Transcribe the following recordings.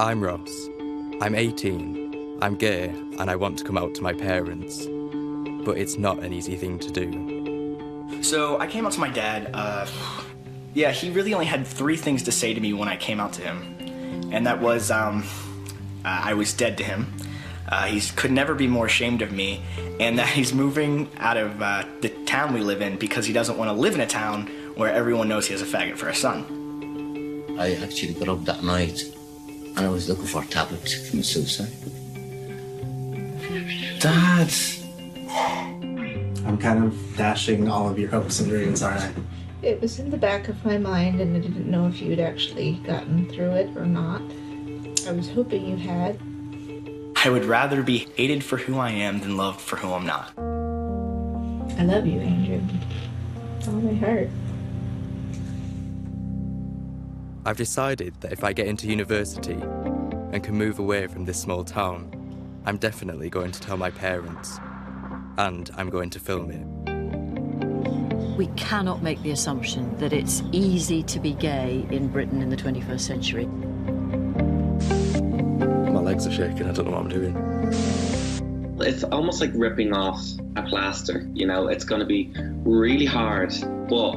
I'm Ross. I'm 18. I'm gay and I want to come out to my parents. But it's not an easy thing to do. So I came out to my dad. Yeah, he really only had 3 things to say to me when I came out to him. And that was, I was dead to him. He could never be more ashamed of me, and that he's moving out of the town we live in because he doesn't want to live in a town where everyone knows he has a faggot for a son. I actually got up that night and I was looking for a tablet from suicide. Dad! I'm kind of dashing all of your hopes and dreams, aren't I? It was in the back of my mind and I didn't know if you'd actually gotten through it or not. I was hoping you had. I would rather be hated for who I am than loved for who I'm not. I love you, Andrew. With all my heart. I've decided that if I get into university and can move away from this small town, I'm definitely going to tell my parents. And I'm going to film it. We cannot make the assumption that it's easy to be gay in Britain in the 21st century. My legs are shaking, I don't know what I'm doing. It's almost like ripping off a plaster, you know? It's going to be really hard, but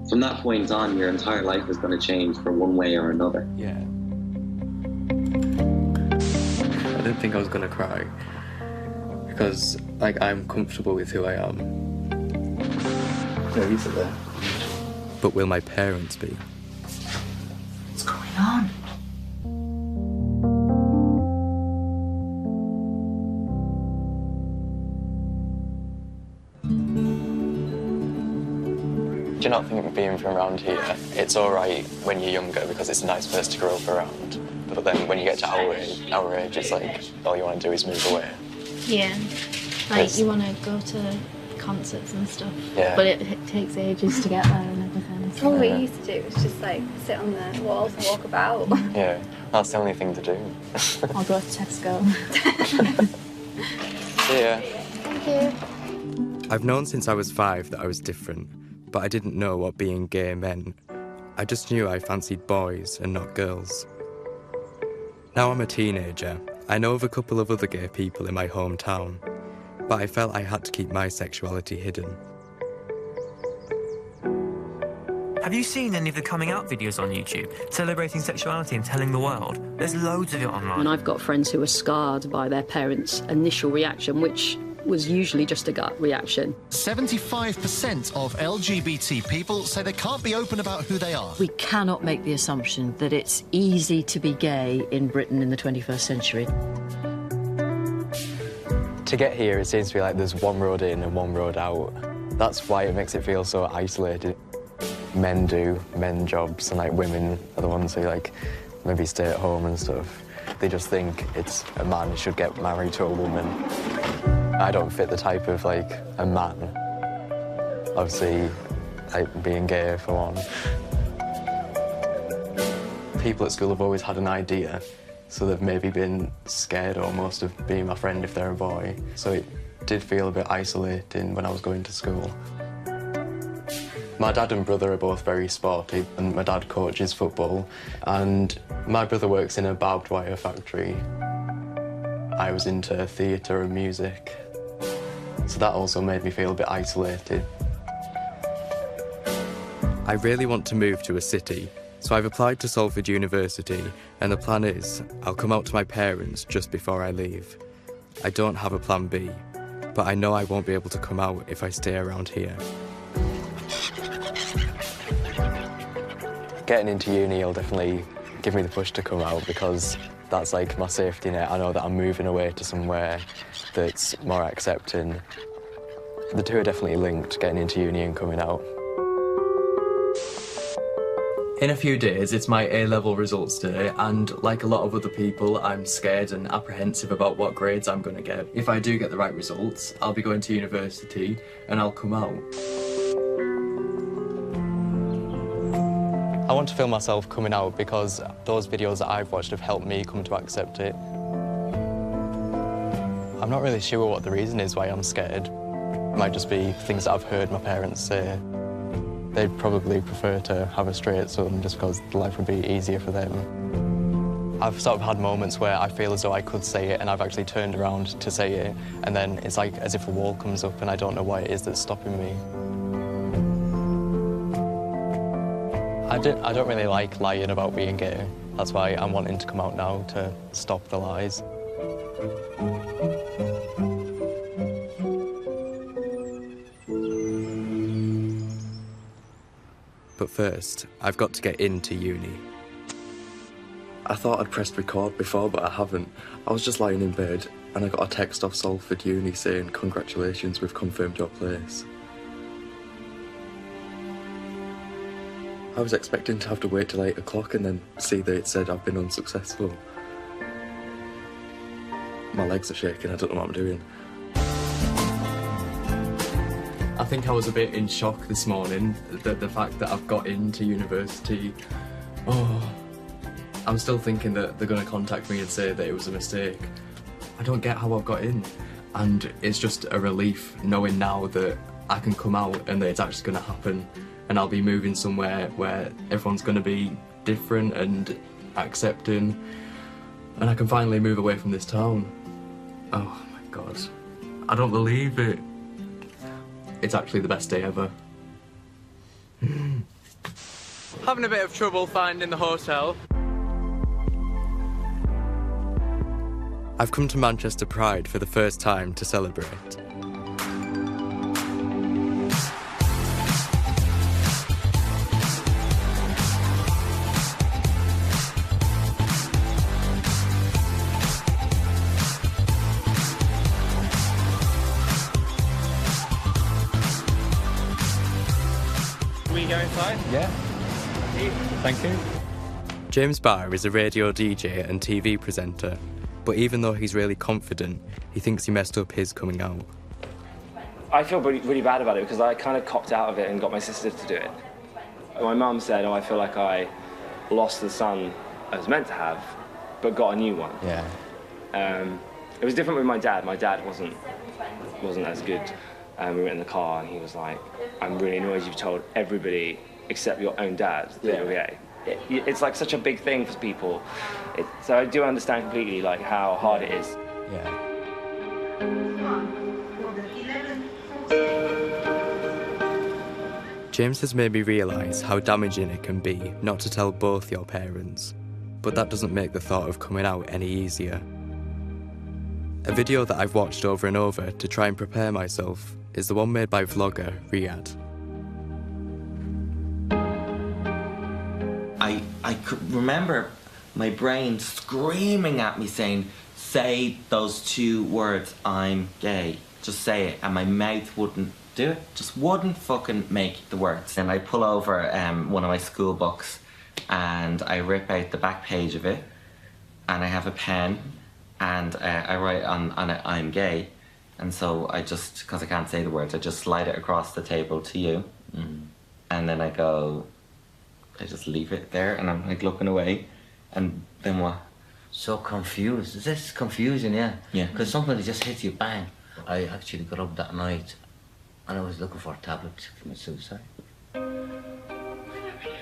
from that point on, your entire life is going to change for one way or another. Yeah. I didn't think I was going to cry, because, like, I'm comfortable with who I am. Yeah, you said that. But will my parents be? What's going on? Do you not think being from around here, it's all right when you're younger because it's a nice place to grow up around, but then when you get to our age, it's like all you want to do is move away. Yeah, like you want to go to concerts and stuff, yeah. But it takes ages to get there and everything. So. All we used to do was just like sit on the walls and walk about. Yeah, that's the only thing to do. I'll go to Tesco. See ya. Thank you. I've known since I was 5 that I was different, but I didn't know what being gay meant. I just knew I fancied boys and not girls. Now I'm a teenager. I know of a couple of other gay people in my hometown, but I felt I had to keep my sexuality hidden. Have you seen any of the coming out videos on YouTube, celebrating sexuality and telling the world? There's loads of it online. And I've got friends who are scarred by their parents' initial reaction, which was usually just a gut reaction. 75% of LGBT people say they can't be open about who they are. We cannot make the assumption that it's easy to be gay in Britain in the 21st century. To get here, it seems to be like there's one road in and one road out. That's why it makes it feel so isolated. Men do men jobs, and like women are the ones who like maybe stay at home and stuff. They just think it's a man should get married to a woman. I don't fit the type of, like, a man. Obviously, like, being gay, for one. People at school have always had an idea, so they've maybe been scared almost of being my friend if they're a boy. So it did feel a bit isolating when I was going to school. My dad and brother are both very sporty, and my dad coaches football, and my brother works in a barbed wire factory. I was into theatre and music, so that also made me feel a bit isolated. I really want to move to a city, so I've applied to Salford University, and the plan is I'll come out to my parents just before I leave. I don't have a plan B, but I know I won't be able to come out if I stay around here. Getting into uni will definitely give me the push to come out because that's like my safety net. I know that I'm moving away to somewhere that's more accepting. The two are definitely linked, getting into uni and coming out. In a few days, it's my A-level results day, and like a lot of other people, I'm scared and apprehensive about what grades I'm going to get. If I do get the right results, I'll be going to university and I'll come out. I want to film myself coming out because those videos that I've watched have helped me come to accept it. I'm not really sure what the reason is why I'm scared. It might just be things that I've heard my parents say. They'd probably prefer to have a straight son just because life would be easier for them. I've sort of had moments where I feel as though I could say it and I've actually turned around to say it, and then it's like as if a wall comes up and I don't know what it is that's stopping me. I don't really like lying about being gay. That's why I'm wanting to come out now, to stop the lies. But first, I've got to get into uni. I thought I'd pressed record before, but I haven't. I was just lying in bed, and I got a text off Salford Uni saying, "Congratulations, we've confirmed your place." I was expecting to have to wait till 8 o'clock and then see that it said I've been unsuccessful. My legs are shaking, I don't know what I'm doing. I think I was a bit in shock this morning, the fact that I've got into university. Oh, I'm still thinking that they're going to contact me and say that it was a mistake. I don't get how I've got in. And it's just a relief knowing now that I can come out and that it's actually going to happen. And I'll be moving somewhere where everyone's going to be different and accepting. And I can finally move away from this town. Oh my God. I don't believe it. It's actually the best day ever. Having a bit of trouble finding the hotel. I've come to Manchester Pride for the first time to celebrate. We go inside? Yeah. Thank you. James Barr is a radio DJ and TV presenter, but even though he's really confident, he thinks he messed up his coming out. I feel really bad about it because I kind of copped out of it and got my sister to do it. My mum said, "Oh, I feel like I lost the son I was meant to have, but got a new one." Yeah. It was different with my dad. My dad wasn't as good. We went in the car and he was like, "I'm really annoyed you've told everybody except your own dad that you're gay." It's like such a big thing for people. So I do understand completely like how hard it is. Yeah. James has made me realise how damaging it can be not to tell both your parents, but that doesn't make the thought of coming out any easier. A video that I've watched over and over to try and prepare myself is the one made by vlogger Riyadh. I could remember my brain screaming at me saying, "Say those two words, I'm gay. Just say it." And my mouth wouldn't do it. Just wouldn't fucking make the words. And I pull over one of my school books and I rip out the back page of it and I have a pen and I write on it, "I'm gay." And so I just, because I can't say the words, I just slide it across the table to you. And then I just leave it there and I'm like looking away. And then what? So confused. This is confusing, yeah. Yeah. Because somebody just hit you, bang. I actually got up that night and I was looking for a tablet to commit suicide.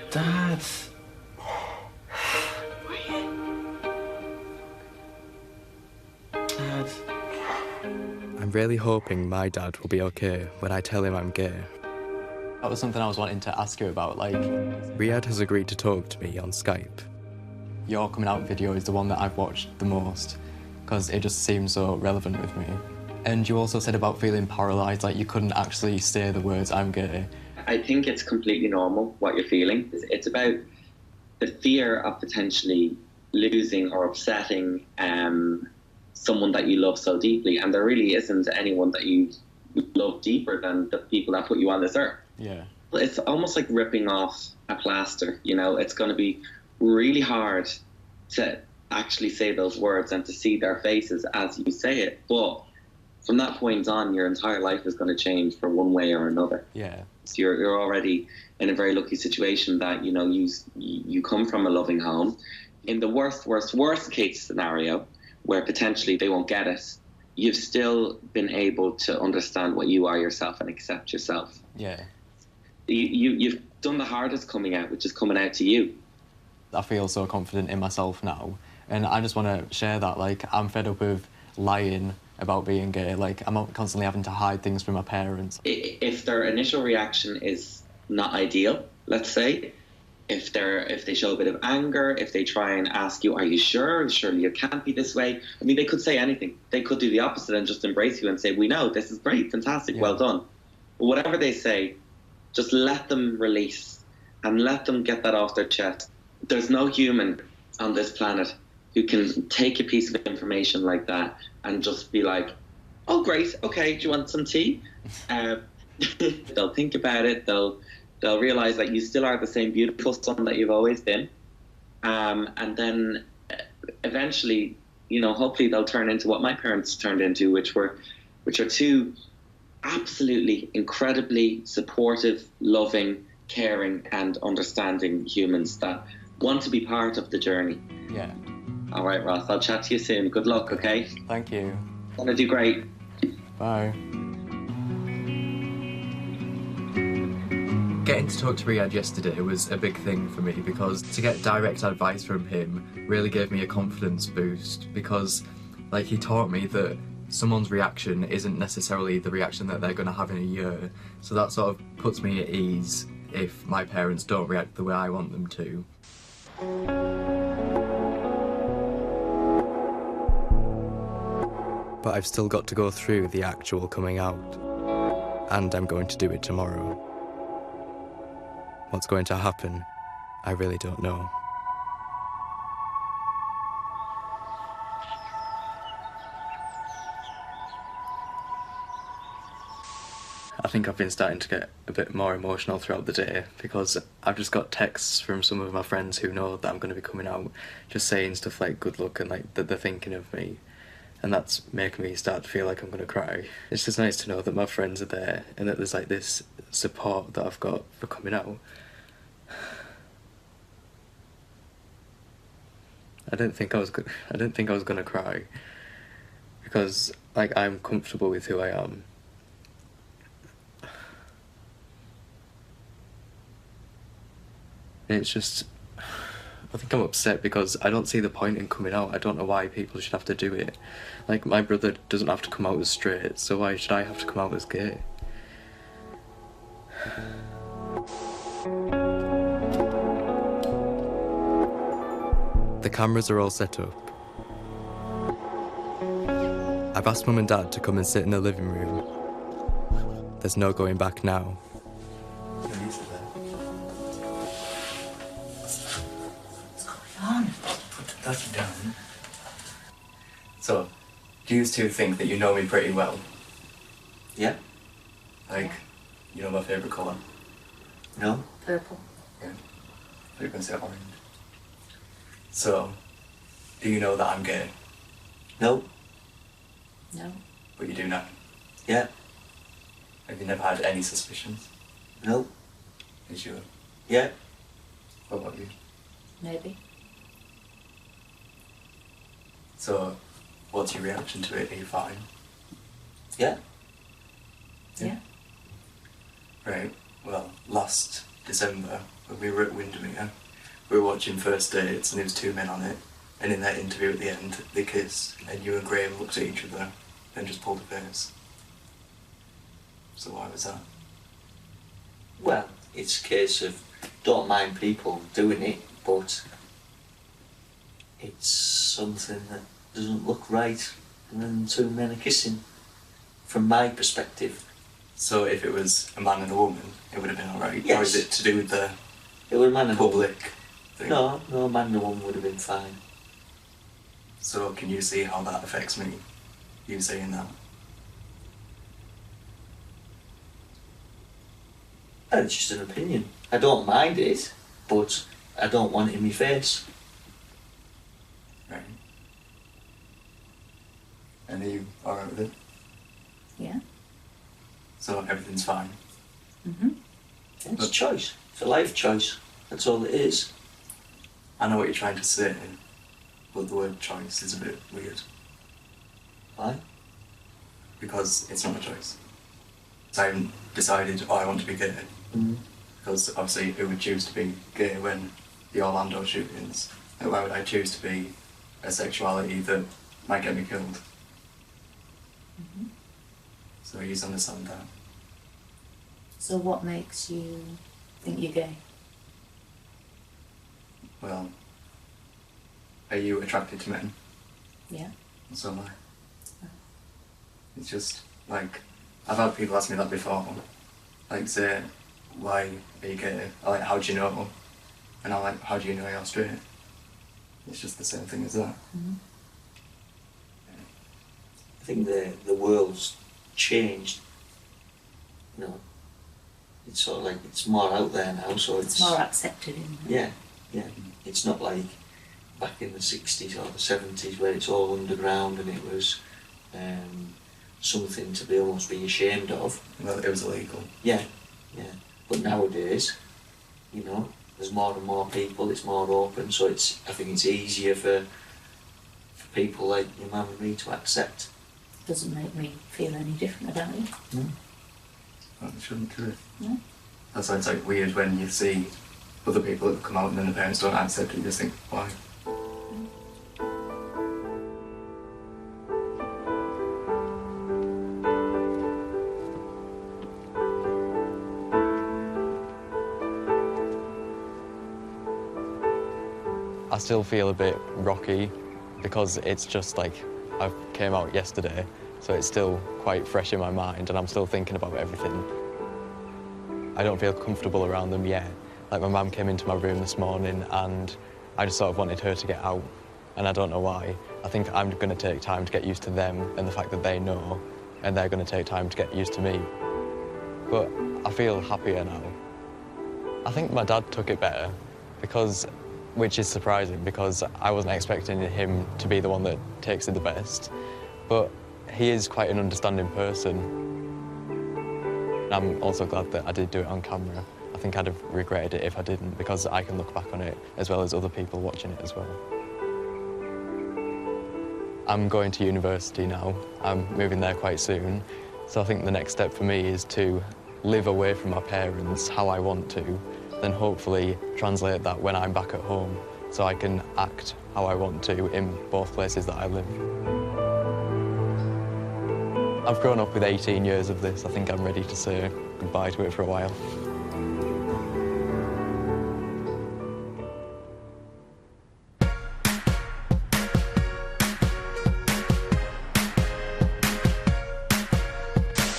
Dad. Dad. I'm really hoping my dad will be okay when I tell him I'm gay. That was something I was wanting to ask you about, like... Riyadh has agreed to talk to me on Skype. Your coming out video is the one that I've watched the most, because it just seems so relevant with me. And you also said about feeling paralysed, like you couldn't actually say the words, "I'm gay." I think it's completely normal what you're feeling. It's about the fear of potentially losing or upsetting someone that you love so deeply, and there really isn't anyone that you love deeper than the people that put you on this earth. Yeah. It's almost like ripping off a plaster, you know. It's going to be really hard to actually say those words and to see their faces as you say it, but from that point on, your entire life is going to change for one way or another. Yeah. So you're already in a very lucky situation that, you know, you come from a loving home. In the worst case scenario, where potentially they won't get it, you've still been able to understand what you are yourself and accept yourself. Yeah. You've done the hardest coming out, which is coming out to you. I feel so confident in myself now, And I just want to share that, like, I'm fed up with lying about being gay. Like, I'm constantly having to hide things from my parents. If their initial reaction is not ideal, let's say, if they show a bit of anger, if they try and ask you, are you sure? Surely you can't be this way. I mean, they could say anything. They could do the opposite and just embrace you and say, we know, this is great, fantastic, well done. But whatever they say, just let them release and let them get that off their chest. There's no human on this planet who can take a piece of information like that and just be like, oh, great, okay, do you want some tea? They'll think about it, they'll realise that you still are the same beautiful son that you've always been. And then eventually, you know, hopefully they'll turn into what my parents turned into, which are two absolutely incredibly supportive, loving, caring and understanding humans that want to be part of the journey. Yeah. All right, Ross, I'll chat to you soon. Good luck, okay? Thank you. Gonna do great. Bye. Getting to talk to Riyadh yesterday was a big thing for me because to get direct advice from him really gave me a confidence boost because, like, he taught me that someone's reaction isn't necessarily the reaction that they're going to have in a year, so that sort of puts me at ease if my parents don't react the way I want them to. But I've still got to go through the actual coming out, and I'm going to do it tomorrow. What's going to happen, I really don't know. I think I've been starting to get a bit more emotional throughout the day because I've just got texts from some of my friends who know that I'm going to be coming out, just saying stuff like good luck and like that they're thinking of me. And that's making me start to feel like I'm going to cry. It's just nice to know that my friends are there and that there's like this support that I've got for coming out. I didn't think I was going to cry because like I'm comfortable with who I am. It's just, I think I'm upset because I don't see the point in coming out. I don't know why people should have to do it. Like, my brother doesn't have to come out as straight, so why should I have to come out as gay? The cameras are all set up. I've asked Mum and Dad to come and sit in the living room. There's no going back now. Put that down. So, do you two think that you know me pretty well? Yeah. Like, you know my favourite colour? No. Purple. Yeah. But you're going to say orange. So, do you know that I'm gay? No. No. But you do now? Yeah. Have you never had any suspicions? No. Are you sure? Yeah. What about you? Maybe. So, what's your reaction to it? Are you fine? Yeah. Yeah. Right, well, last December, when we were at Windermere, we were watching First Dates and there was two men on it, and in that interview at the end, they kissed, and you and Graham looked at each other, then just pulled a face. So why was that? Well, it's a case of don't mind people doing it, but it's something that doesn't look right when two men are kissing, from my perspective. So if it was a man and a woman, it would have been alright? Yes. Or is it to do with the It was a man and public thing? No, a man and a woman would have been fine. So can you see how that affects me, you saying that? It's just an opinion. I don't mind it, but I don't want it in my face. Right. And are you alright with it? Yeah. So everything's fine? Mm-hmm. It's a choice. It's a life choice. That's all it is. I know what you're trying to say, but the word choice is a bit weird. Why? Because it's not a choice. So I haven't decided, I want to be gay. Mm. Because obviously who would choose to be gay when the Orlando shootings? Why would I choose to be a sexuality that might get me killed. So he's understand that. So what makes you think you're gay? Well, are you attracted to men? Yeah. So am I. It's just, like, I've had people ask me that before. Like, say, why are you gay? Or, like, how do you know? And I'm like, how do you know you're straight? It's just the same thing as that. I think the world's changed. You know, it's sort of like it's more out there now, so It's more accepted, isn't it? Yeah, yeah. It's not like back in the 60s or the 70s where it's all underground and it was something to be almost be ashamed of. Well, it was illegal. Yeah, yeah. But nowadays, you know, there's more and more people, it's more open, so I think it's easier for people like your mum and me to accept. Doesn't make me feel any different about it. No. Well, it shouldn't do it. No. That's why it's like weird when you see other people that come out and then the parents don't accept it, you just think, why? I still feel a bit rocky because it's just like I came out yesterday, so it's still quite fresh in my mind and I'm still thinking about everything. I don't feel comfortable around them yet. Like my mum came into my room this morning and I just sort of wanted her to get out and I don't know why. I think I'm going to take time to get used to them and the fact that they know and they're going to take time to get used to me. But I feel happier now. I think my dad took it better which is surprising because I wasn't expecting him to be the one that takes it the best. But he is quite an understanding person. I'm also glad that I did do it on camera. I think I'd have regretted it if I didn't because I can look back on it as well as other people watching it as well. I'm going to university now. I'm moving there quite soon. So I think the next step for me is to live away from my parents how I want to, then hopefully translate that when I'm back at home so I can act how I want to in both places that I live. I've grown up with 18 years of this. I think I'm ready to say goodbye to it for a while.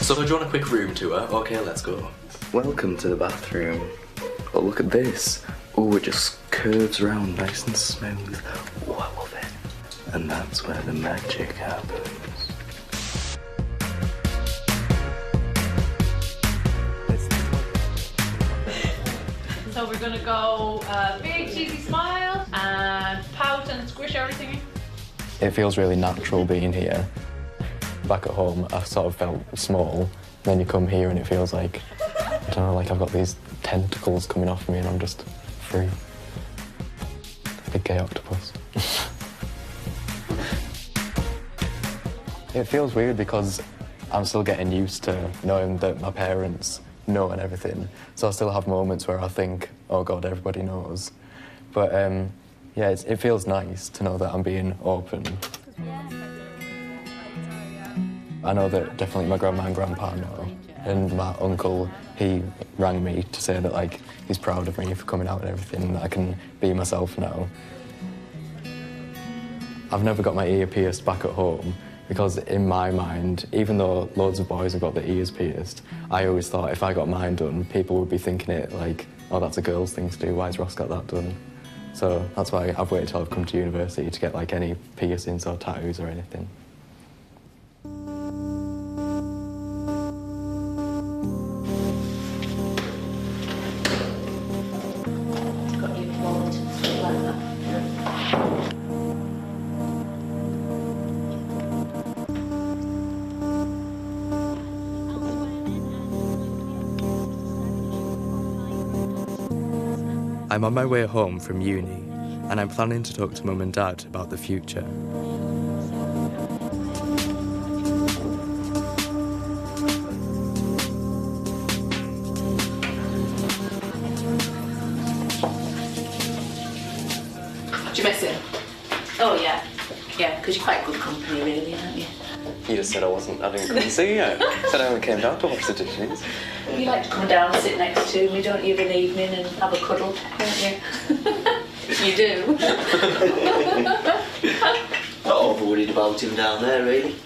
So do you want a quick room tour? Okay, let's go. Welcome to the bathroom. Oh, look at this. Oh, it just curves around nice and smooth. Oh, I love it. And that's where the magic happens. So we're gonna go big cheesy smile and pout and squish everything. It feels really natural being here. Back at home, I sort of felt small. Then you come here and it feels like, I don't know, like I've got these tentacles coming off me and I'm just free. Big gay octopus. It feels weird because I'm still getting used to knowing that my parents know and everything. So I still have moments where I think, oh God, everybody knows. But yeah, it feels nice to know that I'm being open. I know that definitely my grandma and grandpa know. And my uncle, he rang me to say that like he's proud of me for coming out and everything, that I can be myself now. I've never got my ear pierced back at home because in my mind, even though loads of boys have got their ears pierced, I always thought if I got mine done, people would be thinking it like, oh, that's a girl's thing to do, why has Ross got that done? So that's why I've waited till I've come to university to get like any piercings or tattoos or anything. I'm on my way home from uni, and I'm planning to talk to Mum and Dad about the future. Do you miss him? Oh yeah, Yeah, because you're quite good company, really, aren't you? You just said I didn't come and see you. Said I only came down to watch the Disneys. You like to come down and sit next to me, don't you, of an evening and have a cuddle, don't you? You do. Not over worried about him down there, really.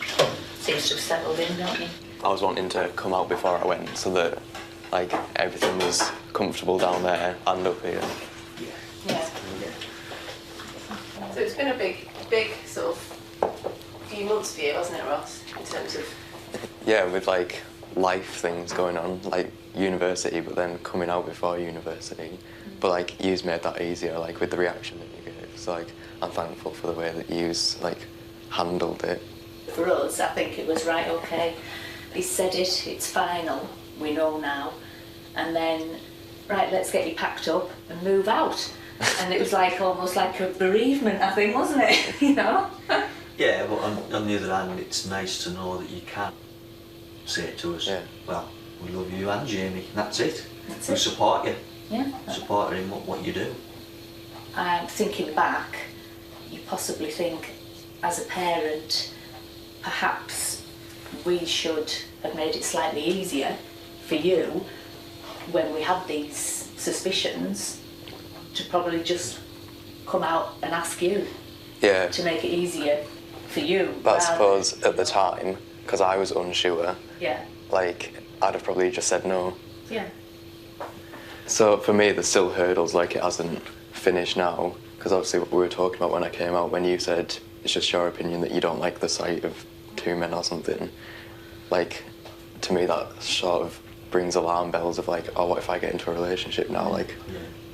Seems to have settled in, don't you? I was wanting to come out before I went so that, like, everything was comfortable down there and up here. Yeah. So it's been a big sort of few months for you, hasn't it, Ross? In terms of Yeah, with like life things going on, like university, but then coming out before university. But like, you's made that easier, like with the reaction that you gave. So like, I'm thankful for the way that you's like handled it. For us, I think it was right, okay, he said it, it's final, we know now. And then, right, let's get you packed up and move out. And it was like almost like a bereavement, I think, wasn't it? You know? Yeah, but on the other hand, it's nice to know that you can say it to us. Yeah. Well, we love you and Jamie, and that's it. That's we it. support you. Yeah. Support her in what you do. Thinking back, you possibly think, as a parent, perhaps we should have made it slightly easier for you when we had these suspicions to probably just come out and ask you. Yeah. To make it easier for you. But I suppose at the time, because I was unsure, Yeah. like, I'd have probably just said no. Yeah. So for me, there's still hurdles, like it hasn't finished now, because obviously what we were talking about when I came out, when you said it's just your opinion that you don't like the sight of two men or something, like, to me that sort of brings alarm bells of like, oh, what if I get into a relationship now? Like,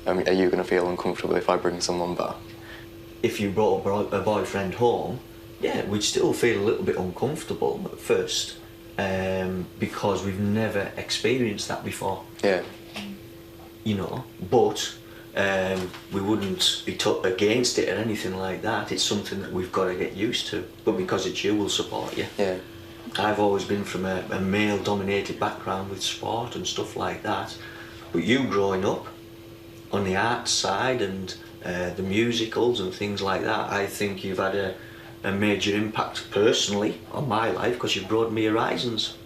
I mean, are you going to feel uncomfortable if I bring someone back? If you brought a boyfriend home, yeah, we'd still feel a little bit uncomfortable at first, because we've never experienced that before. Yeah. You know, but we wouldn't be against it or anything like that. It's something that we've got to get used to. But because it's you, we'll support you. Yeah. I've always been from a male-dominated background with sport and stuff like that. But you growing up on the arts side and the musicals and things like that, I think you've had a major impact personally on my life because you've broadened my horizons,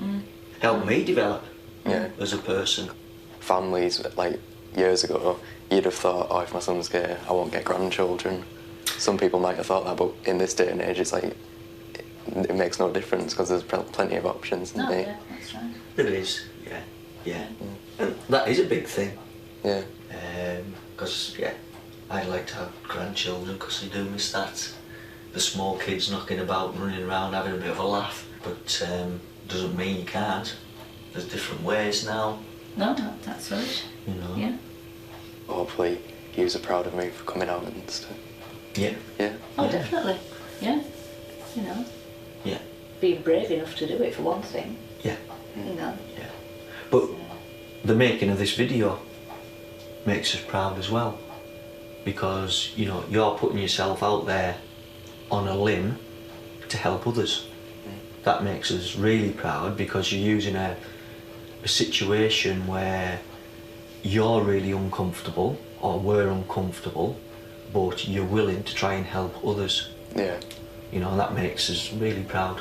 helped me develop as a person. Families, like, years ago, you'd have thought, oh, if my son's gay, I won't get grandchildren. Some people might have thought that, but in this day and age, it's like, it makes no difference because there's plenty of options. No, yeah, that's right. There is, yeah. And that is a big thing. Yeah. Because, I'd like to have grandchildren because I do miss that. The small kids knocking about, running around, having a bit of a laugh. But doesn't mean you can't. There's different ways now. No, that's right. You know? Yeah. Hopefully, you are proud of me for coming out and stuff. Yeah. Yeah. Oh, definitely. Yeah. You know. Yeah. Being brave enough to do it, for one thing. Yeah. You know. Yeah. But the making of this video makes us proud as well. Because, you know, you're putting yourself out there on a limb to help others. That makes us really proud because you're using a situation where you're really uncomfortable or we're uncomfortable, but you're willing to try and help others. Yeah. You know, that makes us really proud.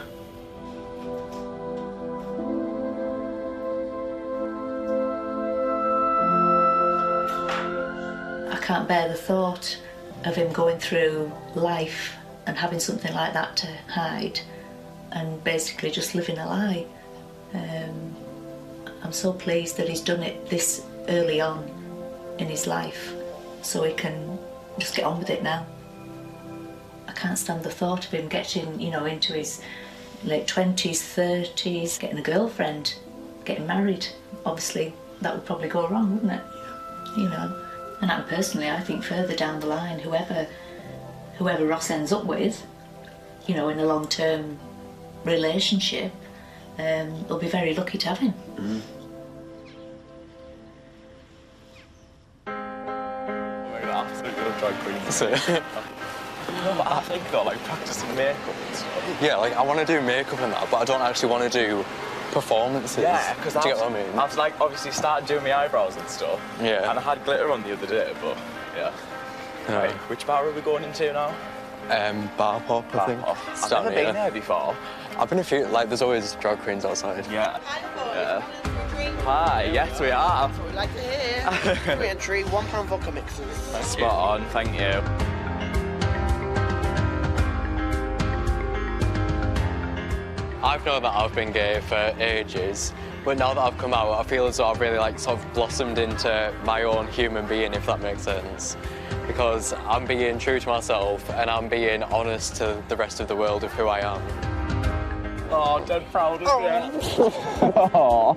I can't bear the thought of him going through life and having something like that to hide and basically just living a lie. I'm so pleased that he's done it this early on in his life so he can just get on with it now. I can't stand the thought of him getting, you know, into his late 20s, 30s, getting a girlfriend, getting married. Obviously, that would probably go wrong, wouldn't it? You know. And personally, I think further down the line, whoever Ross ends up with, you know, in a long-term relationship, they'll be very lucky to have him. Drag queens. No, but I think though, like practicing makeup and stuff. Yeah, like I want to do makeup and that, but I don't actually want to do performances. Yeah, because do you get what I mean? I've like obviously started doing my eyebrows and stuff. Yeah. And I had glitter on the other day, but yeah. Right, which bar are we going into now? Bar Pop, I think. I've never been there before. I've been a few, like, there's always drag queens outside. Yeah. Hi, yes we are. That's what we'd like to hear. Free entry, £1 vodka mixers. Spot on, thank you. I've known that I've been gay for ages, but now that I've come out, I feel as though I've really like sort of blossomed into my own human being, if that makes sense. Because I'm being true to myself and I'm being honest to the rest of the world of who I am. Oh, dead proud of you. Oh.